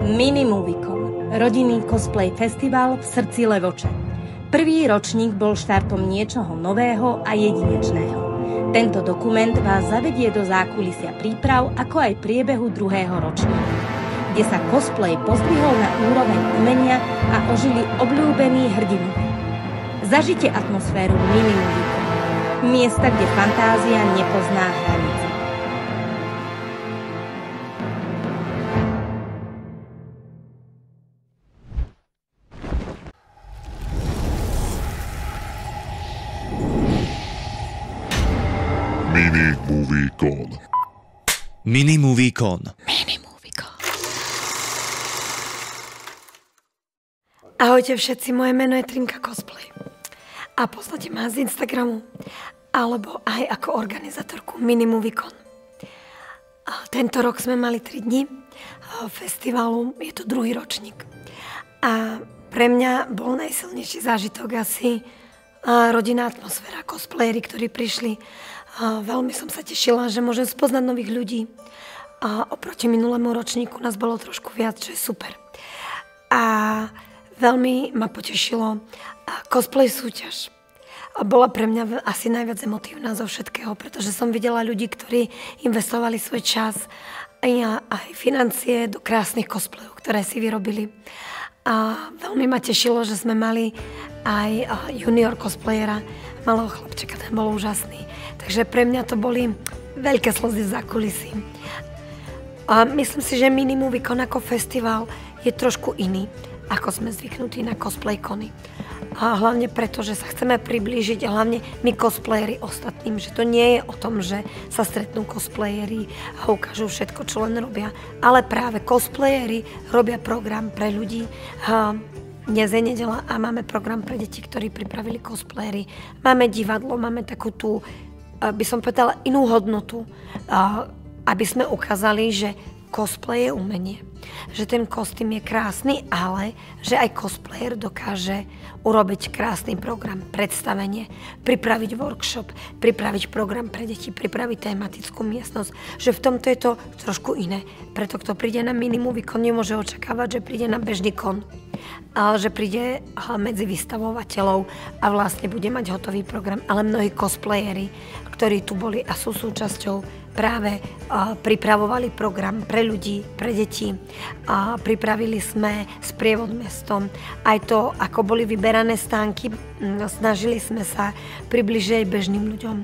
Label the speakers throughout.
Speaker 1: Mini Moviecon, rodinný cosplay festival v srdci Levoče. Prvý ročník bol štartom niečoho nového a jedinečného. Tento dokument vás zavedie do zákulisia príprav, ako aj priebehu druhého ročníka, kde sa cosplay pozdvihol na úroveň umenia a ožili obľúbení hrdinovia. Zažite atmosféru Mini Moviecon, miesta, kde fantázia nepozná hranice.
Speaker 2: Mini Moviecon.
Speaker 3: Mini Moviecon.
Speaker 4: Mini Moviecon. Ahojte všetci, moje meno je Trinka Cosplay. A poznáte ma z Instagramu, alebo aj ako organizátorku Mini Moviecon. Tento rok sme mali 3 dni festivalu, je to druhý ročník. A pre mňa bol najsilnejší zážitok asi rodinná atmosféra, cosplayeri, ktorí prišli. Veľmi som sa tešila, že môžem spoznať nových ľudí. A oproti minulému ročníku nás bolo trošku viac, čo je super. A veľmi ma potešilo cosplay súťaž. Bola pre mňa asi najviac emotívna zo všetkého, pretože som videla ľudí, ktorí investovali svoj čas a aj financie do krásnych cosplayov, ktoré si vyrobili. A veľmi ma tešilo, že sme mali aj junior cosplayera, malého chlapčeka, ten bol úžasný. Takže pre mňa to boli veľké slzy v zákulisí. A myslím si, že Mini Moviecon ako festival je trošku iný, ako sme zvyknutí na cosplaycony. A hlavne preto, že sa chceme priblížiť, hlavne my cosplayeri ostatným, že to nie je o tom, že sa stretnú cosplayeri a ukážu všetko, čo len robia, ale práve cosplayeri robia program pre ľudí. Dnes je nedeľa a máme program pre deti, ktorí pripravili cosplayeri. Máme divadlo, máme takú tú, by som povedala, inú hodnotu, aby sme ukázali, že cosplay je umenie. Že ten kostým je krásny, ale že aj cosplayer dokáže urobiť krásny program, predstavenie, pripraviť workshop, pripraviť program pre deti, pripraviť tematickú miestnosť. Že v tomto je to trošku iné. Preto, kto príde na Mini Moviecon, nemôže očakávať, že príde na bežný kon. Ale že príde medzi vystavovateľov a vlastne bude mať hotový program. Ale mnohí cosplayeri, ktorí tu boli a sú súčasťou, práve pripravovali program pre ľudí, pre deti. Pripravili sme sprievod mestom. Aj to, ako boli vyberané stánky, snažili sme sa približiť aj bežným ľuďom,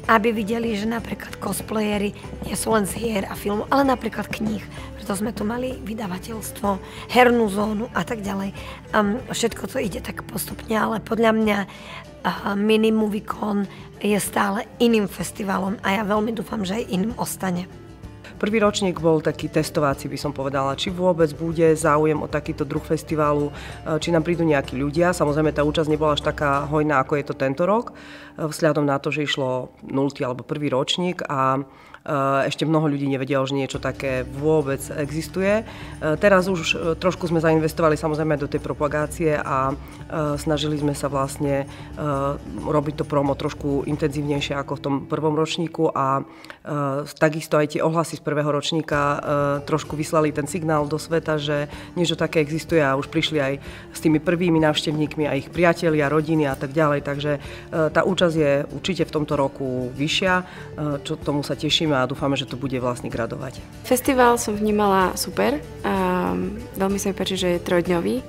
Speaker 4: aby videli, že napríklad cosplayeri nie sú len z hier a filmov, ale napríklad kníh. Preto sme tu mali vydavateľstvo, hernú zónu a tak ďalej. Všetko to ide tak postupne, ale podľa mňa Mini Moviecon je stále iným festivalom a ja veľmi dúfam, že aj iným ostane.
Speaker 5: Prvý ročník bol taký testovací, by som povedala, či vôbec bude záujem o takýto druh festivalu, či nám prídu nejakí ľudia. Samozrejme, tá účasť nebola až taká hojná, ako je to tento rok, vzhľadom na to, že išlo 0. alebo prvý ročník a ešte mnoho ľudí nevedelo, že niečo také vôbec existuje. Teraz už trošku sme zainvestovali samozrejme do tej propagácie a snažili sme sa vlastne robiť to promo trošku intenzívnejšie ako v tom prvom ročníku a takisto aj tie ohlasy z prvého ročníka trošku vyslali ten signál do sveta, že niečo také existuje a už prišli aj s tými prvými návštevníkmi a ich priatelia, rodiny a tak ďalej. Takže tá účasť je určite v tomto roku vyššia, čo tomu sa tešíme a dúfame, že to bude vlastne gradovať.
Speaker 6: Festival som vnímala super a veľmi sa mi páči, že je 3-dňový,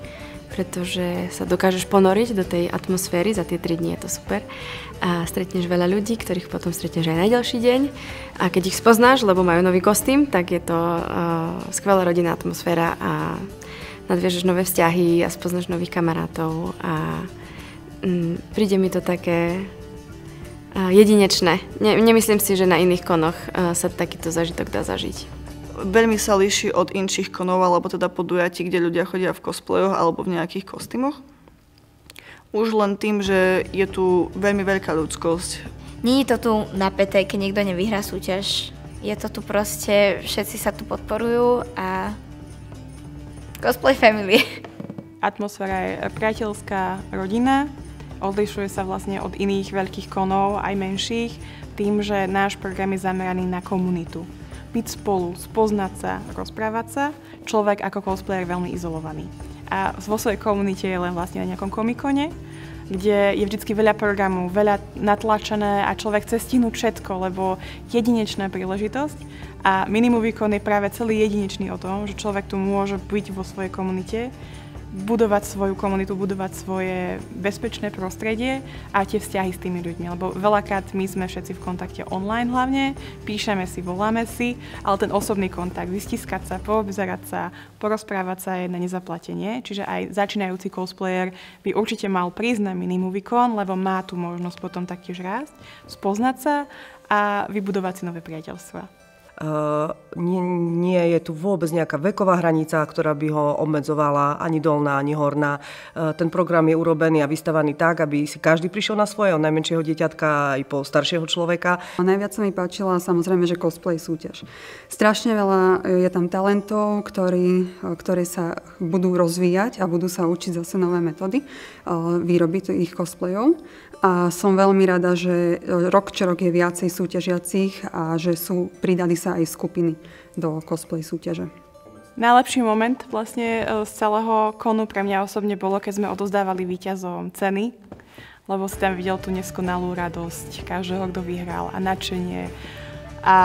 Speaker 6: pretože sa dokážeš ponoriť do tej atmosféry, za tie 3 dni je to super. A stretneš veľa ľudí, ktorých potom stretneš aj na ďalší deň. A keď ich spoznáš, lebo majú nový kostým, tak je to skvelá rodinná atmosféra a nadviažeš nové vzťahy a spoznáš nových kamarátov a príde mi to také jedinečné. Nemyslím si, že na iných konoch sa takýto zážitok dá zažiť.
Speaker 7: Veľmi sa líši od inších konov, alebo teda podujatí, kde ľudia chodia v cosplayoch alebo v nejakých kostýmoch. Už len tým, že je tu veľmi veľká ľudskosť.
Speaker 8: Nie je to tu napäté, keď niekto nevyhrá súťaž. Je to tu proste, všetci sa tu podporujú a cosplay family.
Speaker 9: Atmosféra je priateľská, rodina. Odlišuje sa vlastne od iných veľkých konov, aj menších, tým, že náš program je zameraný na komunitu. byť spolu, spoznať sa, rozprávať sa, človek ako cosplayer je veľmi izolovaný. A vo svojej komunite je len vlastne na nejakom komikone, kde je vždycky veľa programov, veľa natlačené a človek chce stihnúť všetko, lebo jedinečná príležitosť. A Minimovicon je práve celý jedinečný o tom, že človek tu môže byť vo svojej komunite, budovať svoju komunitu, budovať svoje bezpečné prostredie a tie vzťahy s tými ľuďmi. Lebo veľakrát my sme všetci v kontakte online hlavne, píšeme si, voláme si, ale ten osobný kontakt, vystiskať sa, poobzerať sa, porozprávať sa je na nezaplatenie. Čiže aj začínajúci cosplayer by určite mal prísť na Minimovicon, lebo má tu možnosť potom taktiež rásť, spoznať sa a vybudovať si nové priateľstva.
Speaker 5: Nie je tu vôbec nejaká veková hranica, ktorá by ho obmedzovala, ani dolná, ani horná. Ten program je urobený a vystavaný tak, aby si každý prišiel na svoje, od najmenšieho dieťatka aj po staršieho človeka.
Speaker 2: Najviac sa mi páčila samozrejme, že cosplay súťaž. Strašne veľa je tam talentov, ktorí sa budú rozvíjať a budú sa učiť zase nové metódy výroby ich cosplayov. A som veľmi rada, že rok čo rok je viacej súťažiacich a že pridali sa aj skupiny do cosplay súťaže.
Speaker 9: Najlepší moment vlastne z celého konu pre mňa osobne bolo, keď sme odozdávali víťazom ceny, lebo si tam videl tú neskonalú radosť každého, kto vyhral a nadšenie a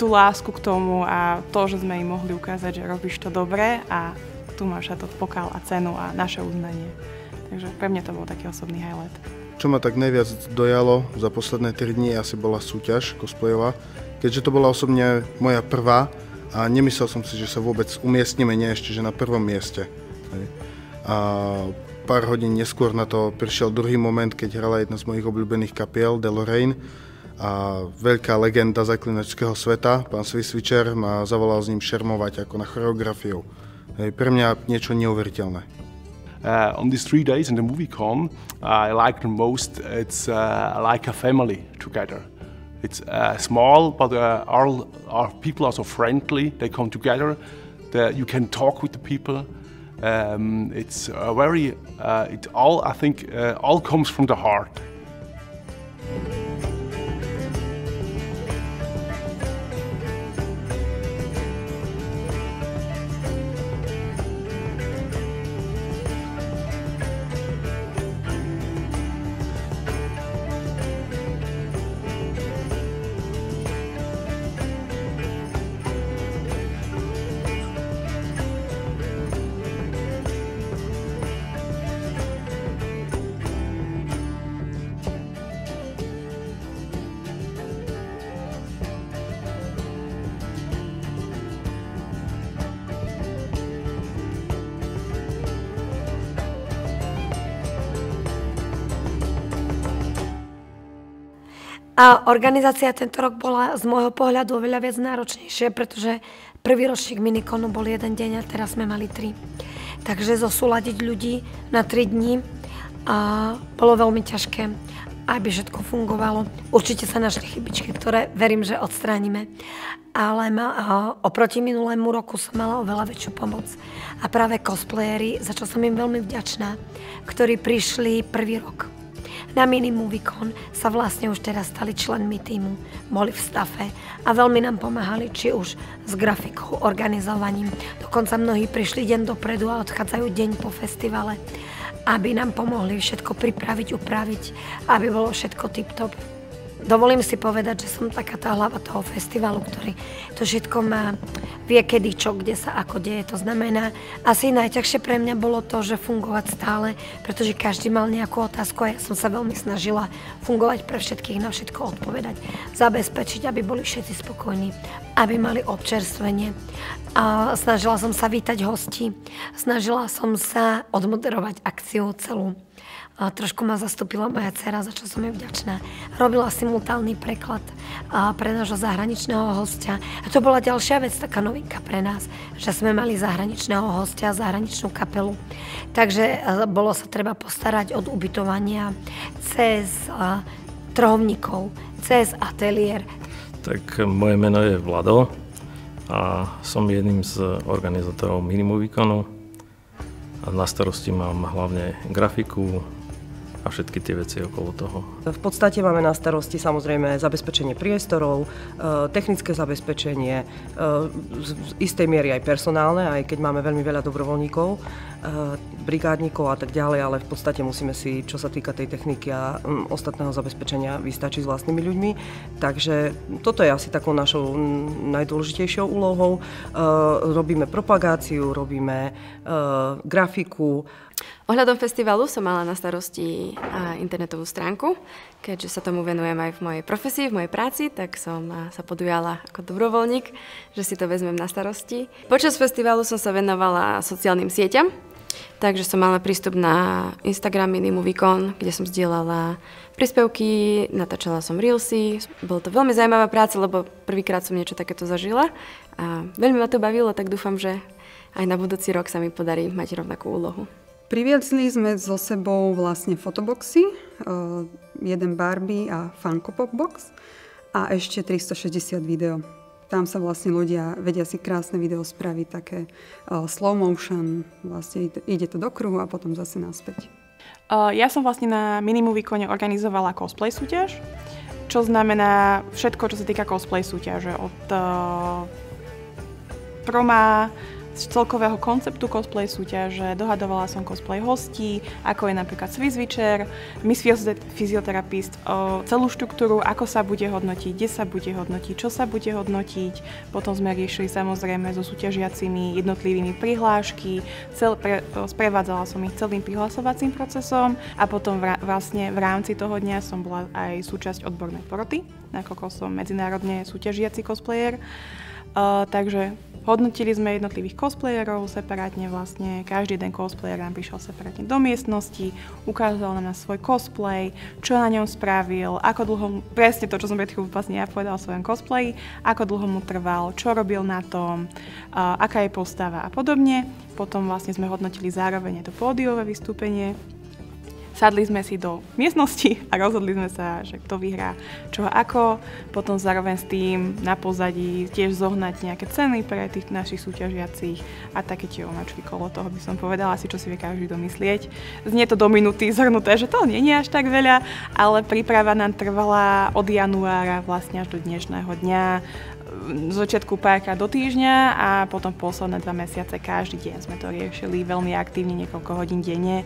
Speaker 9: tú lásku k tomu a to, že sme im mohli ukázať, že robíš to dobre a tu máš to pokal a cenu a naše uznanie. Takže pre mňa to bol taký osobný highlight.
Speaker 10: Čo ma tak najviac dojalo za posledné 3 dní asi bola súťaž cosplayová, keďže to bola osobne moja prvá a nemyslel som si, že sa vôbec umiestnime, nie ešte, že na prvom mieste. A pár hodín neskôr na to prišiel druhý moment, keď hrala jedna z mojich obľúbených kapiel, Delorraine, a veľká legenda zaklinačského sveta, pán Swiswitcher, ma zavolal s ním šermovať ako na choreografiu. Pre mňa niečo neuveriteľné.
Speaker 11: On these 3 days in the MovieCon, I like the most, it's like a family together. It's small, but our people are so friendly, they come together, you can talk with the people. It's very, I think, all comes from the heart.
Speaker 4: A organizácia tento rok bola z môjho pohľadu oveľa viac náročnejšia, pretože prvý ročník Minikonu bol 1 deň a teraz sme mali 3. Takže zosúladiť ľudí na 3 dní bolo veľmi ťažké, aby všetko fungovalo. Určite sa našli chybičky, ktoré verím, že odstránime. Ale oproti minulému roku som mala oveľa väčšiu pomoc. A práve cosplayeri, za čo som im veľmi vďačná, ktorí prišli prvý rok na Minimovicon, sa vlastne už teraz stali členmi tímu, boli v stafe a veľmi nám pomáhali, či už s grafikou, organizovaním. Dokonca mnohí prišli deň dopredu a odchádzajú deň po festivale, aby nám pomohli všetko pripraviť, upraviť, aby bolo všetko tip-top. Dovolím si povedať, že som taká tá hlava toho festivalu, ktorý to všetko má, vie kedy čo, kde sa ako deje. To znamená, asi najťažšie pre mňa bolo to, že fungovať stále, pretože každý mal nejakú otázku a ja som sa veľmi snažila fungovať pre všetkých, na všetko odpovedať, zabezpečiť, aby boli všetci spokojní, aby mali občerstvenie. A snažila som sa vítať hostí, snažila som sa odmoderovať akciu celú. A trošku ma zastúpila moja dcera, za čo som jej vďačná. Robila simultánny preklad pre nášho zahraničného hostia. A to bola ďalšia vec, taká novinka pre nás, že sme mali zahraničného hostia, zahraničnú kapelu. Takže bolo sa treba postarať od ubytovania cez trhovníkov, cez ateliér.
Speaker 12: Tak moje meno je Vlado a som jedným z organizátorov Minimoviconu. A na starosti mám hlavne grafiku, a všetky tie veci okolo toho.
Speaker 5: V podstate máme na starosti samozrejme zabezpečenie priestorov, technické zabezpečenie, z istej miery aj personálne, aj keď máme veľmi veľa dobrovoľníkov, brigádnikov a tak ďalej, ale v podstate musíme si, čo sa týka tej techniky a ostatného zabezpečenia, vystačiť s vlastnými ľuďmi. Takže toto je asi takou našou najdôležitejšou úlohou. Robíme propagáciu, robíme grafiku.
Speaker 6: Ohľadom festivalu som mala na starosti internetovú stránku. Keďže sa tomu venujem aj v mojej profesii, v mojej práci, tak som sa podujala ako dobrovoľník, že si to vezmem na starosti. Počas festivalu som sa venovala sociálnym sieťam, takže som mala prístup na Instagram Minimovicon, kde som zdieľala príspevky, natáčala som reelsy. Bolo to veľmi zaujímavá práca, lebo prvýkrát som niečo takéto zažila a veľmi ma to bavilo, tak dúfam, že aj na budúci rok sa mi podarí mať rovnakú úlohu.
Speaker 2: Priviezli sme so sebou vlastne fotoboxy, jeden Barbie a Funko Pop box a ešte 360 video. Tam sa vlastne ľudia vedia si krásne video spraviť, také slow motion, vlastne ide to do kruhu a potom zase naspäť.
Speaker 9: Ja som vlastne na Minimovicone organizovala cosplay súťaž, čo znamená všetko, čo sa týka cosplay súťaže. Od proma, z celkového konceptu cosplay súťaže, dohadovala som cosplay hostí, ako je napríklad Swiss Witcher, Miss Fyzioterapist, celú štruktúru, ako sa bude hodnotiť, kde sa bude hodnotiť, čo sa bude hodnotiť. Potom sme riešili samozrejme so súťažiacimi jednotlivými prihlášky, sprevádzala som ich celým prihlasovacím procesom a potom vlastne v rámci toho dňa som bola aj súčasť odbornej poroty, nakoľko som medzinárodne súťažiaci cosplayer. Takže hodnotili sme jednotlivých cosplayerov separátne vlastne. Každý jeden cosplayer nám prišiel separátne do miestnosti, ukázal nám svoj cosplay, čo na ňom spravil, ako dlho, presne to, čo som pred chvíľou vlastne ja povedala o svojom cosplayi, ako dlho mu trval, čo robil na tom, aká je postava a podobne. Potom vlastne sme hodnotili zároveň to pódiové vystúpenie. Sadli sme si do miestnosti a rozhodli sme sa, že kto vyhrá čo a ako. Potom zároveň s tým na pozadí tiež zohnať nejaké ceny pre tých našich súťažiacich a také tie omačky kolo toho by som povedala si, čo si vie každý domyslieť. Znie to do minúty zhrnuté, že to nie je až tak veľa, ale príprava nám trvala od januára vlastne až do dnešného dňa. Z začiatku párkrát do týždňa a potom posledné 2 mesiace každý deň sme to riešili veľmi aktívne, niekoľko hodín denne.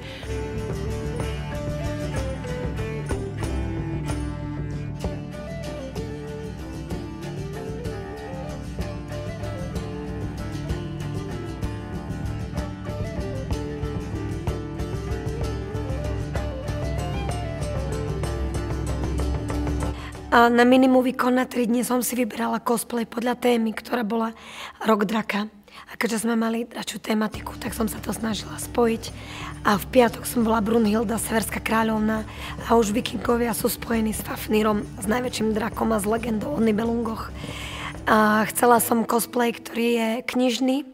Speaker 4: A na Minimovicon na 3 dni som si vyberala cosplay podľa témy, ktorá bola Rok draka. A keďže sme mali dračiu tematiku, tak som sa to snažila spojiť. A v piatok som bola Brunhilda, Severská kráľovna a už vikingovia sú spojení s Fafnýrom, s najväčším drakom a s legendou o Nibelungoch. A chcela som cosplay, ktorý je knižný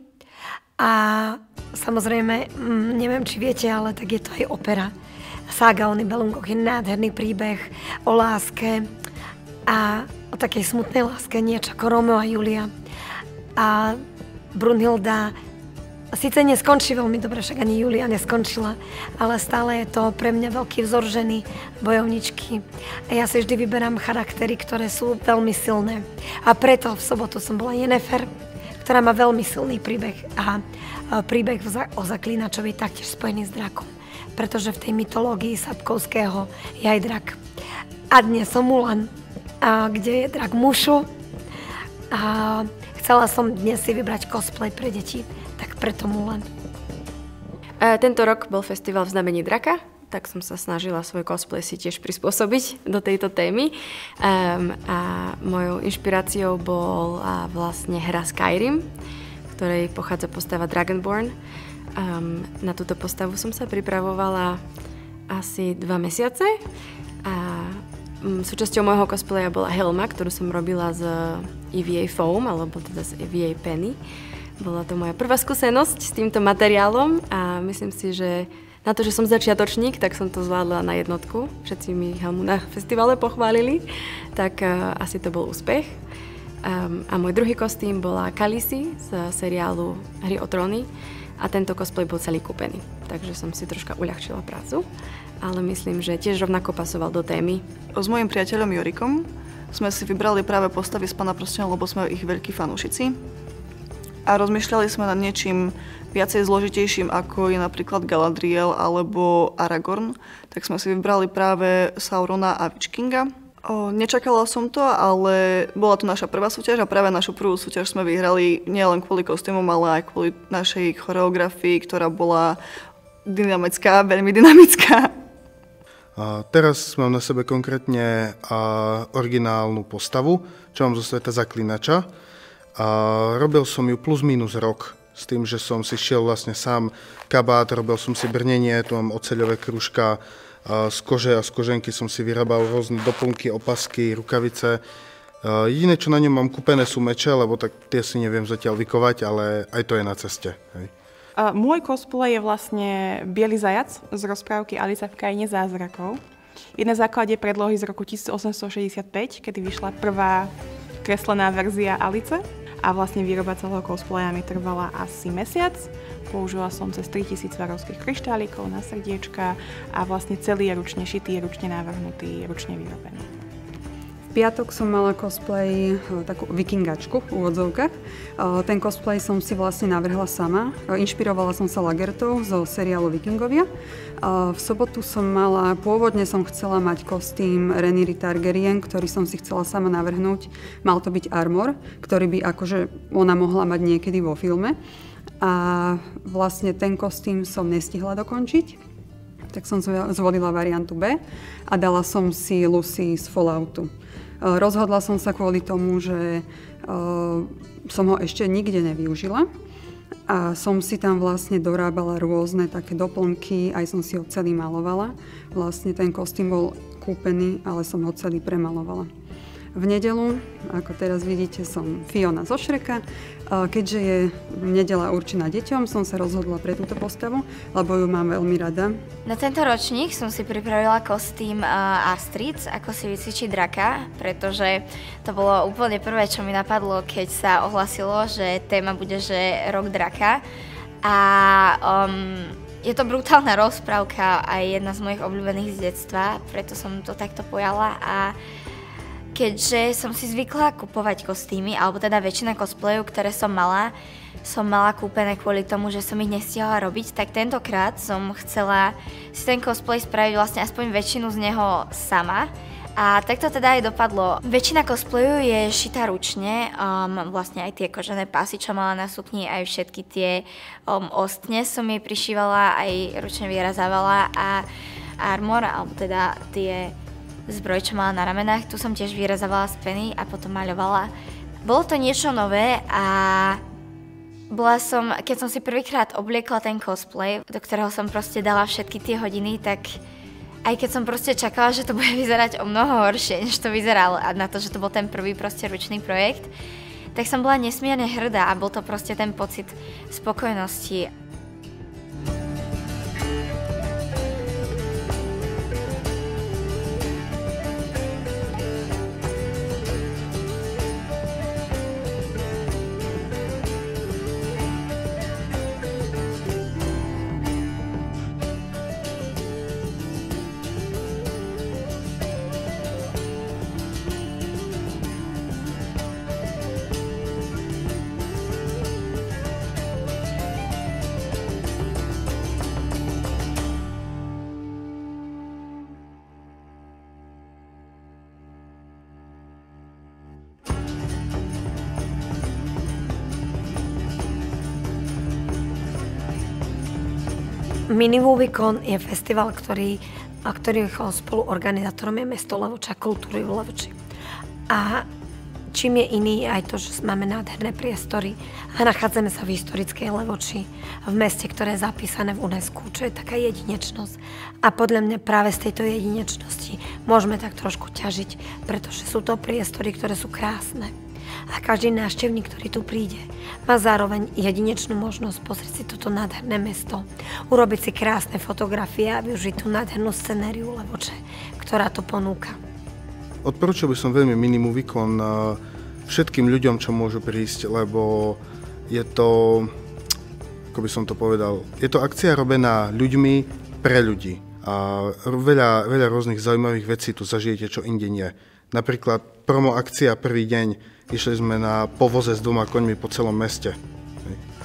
Speaker 4: a samozrejme, neviem, či viete, ale tak je to aj opera. Sága o Nibelungoch je nádherný príbeh o láske a o takej smutnej láske, niečo ako Romeo a Julia. A Brunhilda síce neskončí veľmi dobre, však ani Julia neskončila, ale stále je to pre mňa veľký vzor ženy, bojovničky. A ja si vždy vyberám charaktery, ktoré sú veľmi silné. A preto v sobotu som bola Yennefer, ktorá má veľmi silný príbeh a príbeh o zaklínačovi taktiež spojený s drakom. Pretože v tej mytológii Sapkovského je aj drak. A dnes som Mulan, kde je drak mušu. A chcela som dnes si vybrať cosplay pre deti, tak preto Mulan.
Speaker 6: Tento rok bol festival v znamení draka, tak som sa snažila svoj cosplay si tiež prispôsobiť do tejto témy. A mojou inšpiráciou bol vlastne hra Skyrim, v ktorej pochádza postava Dragonborn. Na túto postavu som sa pripravovala asi 2 mesiace a súčasťou môjho cosplaya bola helma, ktorú som robila z EVA foam, alebo teda z EVA penny. Bola to moja prvá skúsenosť s týmto materiálom a myslím si, že na to, že som začiatočník, tak som to zvládla na jednotku. Všetci mi helmu na festivale pochválili, tak asi to bol úspech. A môj druhý kostým bola Khaleesi z seriálu Hry o tróny. A tento cosplay bol celý kúpený, takže som si troška uľahčila prácu. ale myslím, že tiež rovnako pasoval do témy.
Speaker 7: S mojím priateľom Jorikom sme si vybrali práve postavy z Pána prstenov, lebo sme ich veľkí fanúšici. A rozmýšľali sme nad niečím viacej zložitejším, ako je napríklad Galadriel alebo Aragorn. Tak sme si vybrali práve Saurona a Witch Kinga. Nečakala som to, ale bola to naša prvá súťaž a práve našu prvú súťaž sme vyhrali nielen kvôli kostýmom, ale aj kvôli našej choreografii, ktorá bola dynamická, veľmi dynamická.
Speaker 10: A teraz mám na sebe konkrétne originálnu postavu, čo mám zo sveta Zaklinača. A robil som ju plus minus rok s tým, že som si šiel vlastne sám kabát, robil som si brnenie, tu mám oceľové krúžka, z kože a z koženky som si vyrábal rôzne doplnky, opasky, rukavice. Jediné, čo na ňom mám kúpené, sú meče, lebo tak tie si neviem zatiaľ vykovať, ale aj to je na ceste. Hej.
Speaker 9: Môj cosplay je vlastne biely zajac z rozprávky Alica v krajine zázrakov. Je na základe predlohy z roku 1865, kedy vyšla prvá kreslená verzia Alice. A vlastne výroba celého cosplaya mi trvala asi mesiac. Použila som cez 3000 Swarovských kryštálikov na srdiečka a vlastne celý je ručne šitý, ručne navrhnutý, ručne vyrobený.
Speaker 2: V piatok som mala cosplay takú vikingačku v úvodzovkách. Ten cosplay som si vlastne navrhla sama. Inšpirovala som sa Lagertou zo seriálu Vikingovia. V sobotu pôvodne som chcela mať kostým Rhaenyry Targaryen, ktorý som si chcela sama navrhnúť. Mal to byť armor, ktorý by akože ona mohla mať niekedy vo filme. A vlastne ten kostým som nestihla dokončiť. Tak som zvolila variantu B a dala som si Lucy z Falloutu. Rozhodla som sa kvôli tomu, že som ho ešte nikde nevyužila a som si tam vlastne dorábala rôzne také doplnky, aj som si ho celý malovala. Vlastne ten kostým bol kúpený, ale som ho celý premalovala. V nedeľu, ako teraz vidíte, som Fiona zo Shreka. Keďže je nedeľa určená deťom, som sa rozhodla pre túto postavu, lebo ju mám veľmi rada.
Speaker 8: Na tento ročník som si pripravila kostým Astrid, ako si vycvičiť draka, pretože to bolo úplne prvé, čo mi napadlo, keď sa ohlasilo, že téma bude, že rok draka. A je to brutálna rozprávka a jedna z mojich obľúbených z detstva, preto som to takto pojala a keďže som si zvykla kupovať kostýmy, alebo teda väčšina cosplayov, ktoré som mala kúpené kvôli tomu, že som ich nestihala robiť, tak tentokrát som chcela si ten cosplay spraviť vlastne aspoň väčšinu z neho sama. A tak to teda aj dopadlo. Väčšina cosplayu je šitá ručne, vlastne aj tie kožené pásy, čo mala na sukni, aj všetky tie ostne som jej prišívala, aj ručne vyrazávala a armor, alebo teda tie zbroj, čo mala na ramenách, tu som tiež vyrezávala z peny a potom maľovala. Bolo to niečo nové a keď som si prvýkrát obliekla ten cosplay, do ktorého som proste dala všetky tie hodiny, tak aj keď som proste čakala, že to bude vyzerať o mnoho horšie, než to vyzeralo a na to, že to bol ten prvý proste ručný projekt, tak som bola nesmierne hrdá a bol to proste ten pocit spokojnosti.
Speaker 4: Minimovicon je festival, ktorého spoluorganizátorom je mesto Levoča, kultúry v Levoči. A čím je iný aj to, že máme nádherné priestory a nachádzame sa v historickej Levoči, v meste, ktoré je zapísané v UNESCO, čo je taká jedinečnosť. A podľa mňa práve z tejto jedinečnosti môžeme tak trošku ťažiť, pretože sú to priestory, ktoré sú krásne. A každý návštevník, ktorý tu príde, má zároveň jedinečnú možnosť pozrieť si toto nádherné mesto, urobiť si krásne fotografie a využiť tú nádhernú scenériu Levoče, ktorá to ponúka.
Speaker 10: Odporúčal by som veľmi Minimovicon všetkým ľuďom, čo môžu prísť, lebo je to, ako by som to povedal, je to akcia robená ľuďmi pre ľudí. a veľa rôznych zaujímavých vecí tu zažijete, čo inde nie. Napríklad promo akcia prvý deň, išli sme na povoze s 2 koňmi po celom meste.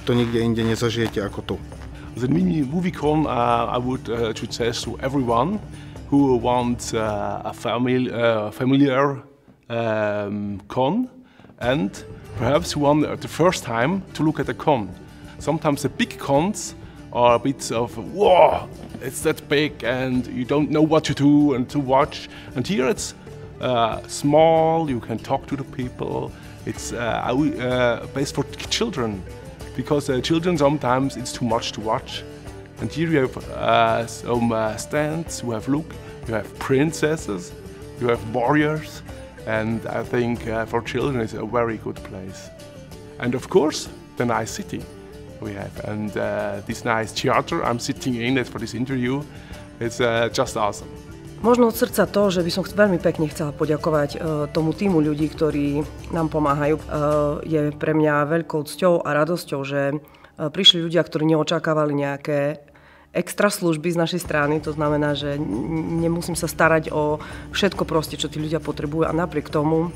Speaker 10: To nikde inde nezažijete ako tu.
Speaker 11: The Mini Movie Con, I would suggest to everyone who wants a familiar con, and perhaps you want the first time to look at a con. Sometimes the big cons are a bit of, whoa, it's that big and you don't know what to do and to watch. And here it's small, you can talk to the people. It's based for children, because children sometimes it's too much to watch. And here you have some stands, you have princesses, you have warriors. And I think for children it's a very good place. And of course, the nice city we have. And this nice theater I'm sitting in for this interview, it's just awesome.
Speaker 5: Možno od srdca to, že by som veľmi pekne chcela poďakovať tomu týmu ľudí, ktorí nám pomáhajú. Je pre mňa veľkou cťou a radosťou, že prišli ľudia, ktorí neočakávali nejaké extra služby z našej strany, to znamená, že nemusím sa starať o všetko proste, čo tí ľudia potrebujú, a napriek tomu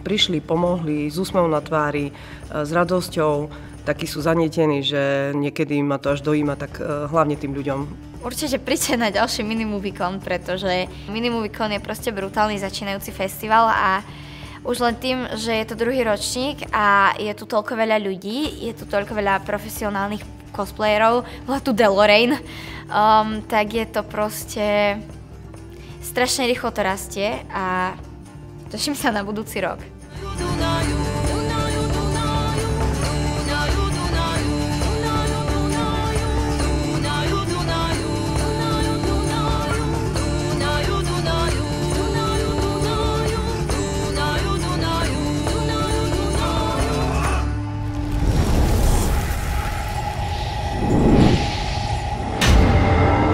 Speaker 5: prišli, pomohli s úsmevom na tvári, s radosťou, takí sú zanietení, že niekedy ma to až dojíma, tak hlavne tým ľuďom.
Speaker 8: Určite príďte na ďalší Mini Movie Con, pretože Mini Movie Con je proste brutálny začínajúci festival a už len tým, že je to 2. ročník a je tu toľko veľa ľudí, je tu toľko veľa profesionálnych cosplayerov, bola tu Deloraine, tak je to proste strašne rýchlo to rastie a teším sa na budúci rok.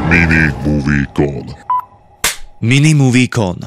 Speaker 3: Mini Movie Con. Mini Movie Con.